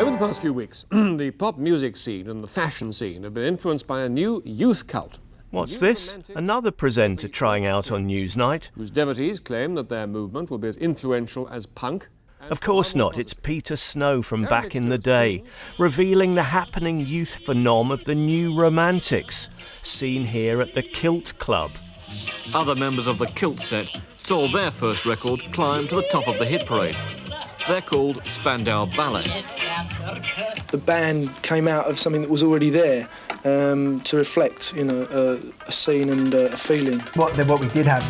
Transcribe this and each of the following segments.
Over the past few weeks, the pop music scene and the fashion scene have been influenced by a new youth cult. What's this? Another presenter trying out on Newsnight? Whose devotees claim that their movement will be as influential as punk. Of course not, it's Peter Snow from back in the day, revealing the happening youth phenom of the New Romantics, seen here at the Kilt Club. Other members of the Kilt set saw their first record climb to the top of the hit parade. They're called Spandau Ballet. The band came out of something that was already there to reflect, a scene and a feeling. What we did have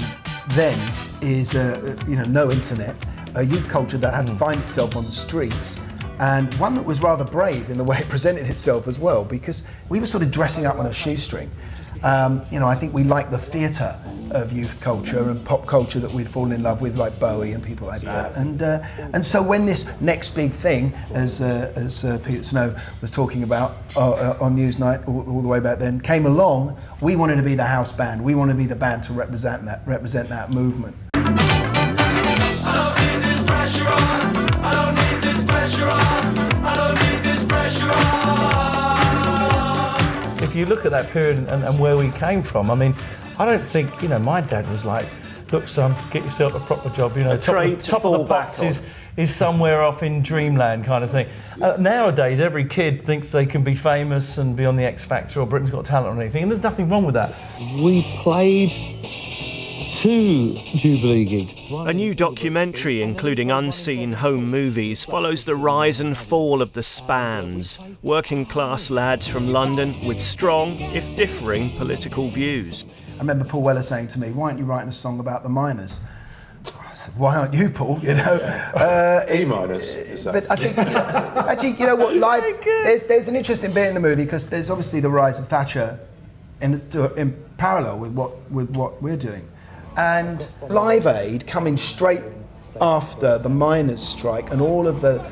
then is, no internet, a youth culture that had to find itself on the streets, and one that was rather brave in the way it presented itself as well, because we were sort of dressing up on a shoestring. I think we liked the theatre of youth culture and pop culture that we'd fallen in love with, like Bowie and people like that. And so when this next big thing, as Peter Snow was talking about on Newsnight all the way back then, came along, we wanted to be the house band. We wanted to be the band to represent that movement. I don't need this pressure on. I don't need this pressure on. I don't need this pressure on. If you look at that period and where we came from, I mean, I don't think, my dad was like, look son, get yourself a proper job, top of the pops is somewhere off in dreamland kind of thing. Nowadays, every kid thinks they can be famous and be on the X Factor or Britain's Got Talent or anything, and there's nothing wrong with that. We played 2 Jubilee gigs. A new documentary, including unseen home movies, follows the rise and fall of the Spans, working-class lads from London with strong, if differing, political views. I remember Paul Weller saying to me, "Why aren't you writing a song about the miners?" I said, "Why aren't you, Paul?" E miners. But I think, actually, you know what? There's an interesting bit in the movie because there's obviously the rise of Thatcher in parallel with what we're doing. And Live Aid coming straight after the miners' strike and all of the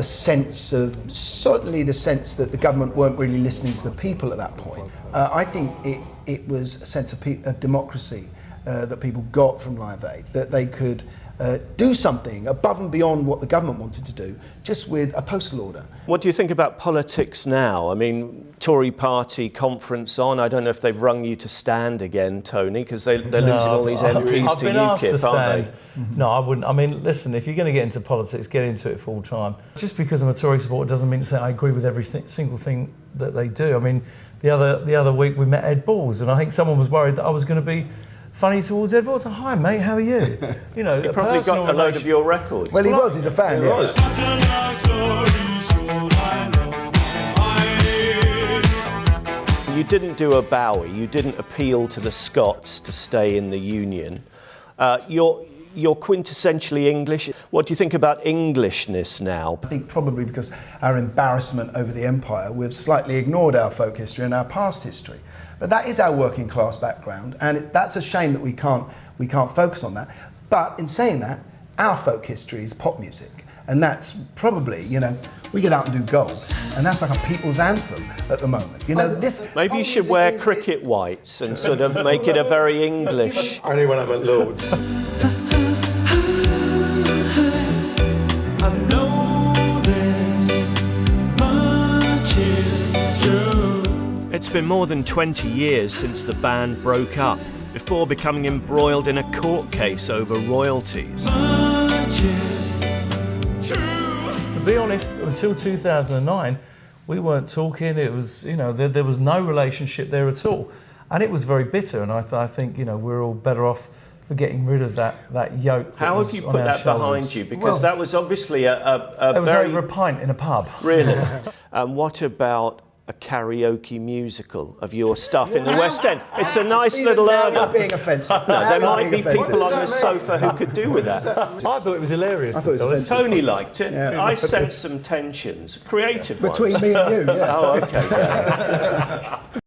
sense that the government weren't really listening to the people at that point. I think it was a sense of democracy that people got from Live Aid, that they could do something above and beyond what the government wanted to do, just with a postal order. What do you think about politics now? I mean, Tory party conference on. I don't know if they've rung you to stand again, Tony, because they're losing all these MPs to UKIP, aren't they? No, I wouldn't. I mean, listen, if you're going to get into politics, get into it full time. Just because I'm a Tory supporter doesn't mean to say I agree with every single thing that they do. I mean, the other week we met Ed Balls, and I think someone was worried that I was going to be funny towards Ed Balls. Hi mate, how are you? He probably got a load of your records. Well, he's a fan. He was. You didn't do a Bowie, you didn't appeal to the Scots to stay in the Union. You're quintessentially English. What do you think about Englishness now? I think probably because our embarrassment over the empire, we've slightly ignored our folk history and our past history. But that is our working class background, and that's a shame that we can't focus on that. But in saying that, our folk history is pop music, and that's probably, we get out and do Gold, and that's like a people's anthem at the moment. Maybe you should wear cricket whites and sort of make it a very English. Only when I'm at Lord's. It's been more than 20 years since the band broke up, before becoming embroiled in a court case over royalties. To be honest, until 2009, we weren't talking. It was, there was no relationship there at all, and it was very bitter. And I think, we're all better off for getting rid of that yoke. How have you put that behind you? Because that was obviously it was over a pint in a pub. Really? What about a karaoke musical of your stuff in the West End? It's a nice little earner. You're being offensive. No, there might be people on the sofa who could do with that. I thought it was hilarious. I thought it was offensive. Tony liked it. Yeah. I sensed some tensions, creative Between me and you, yeah. Oh, okay.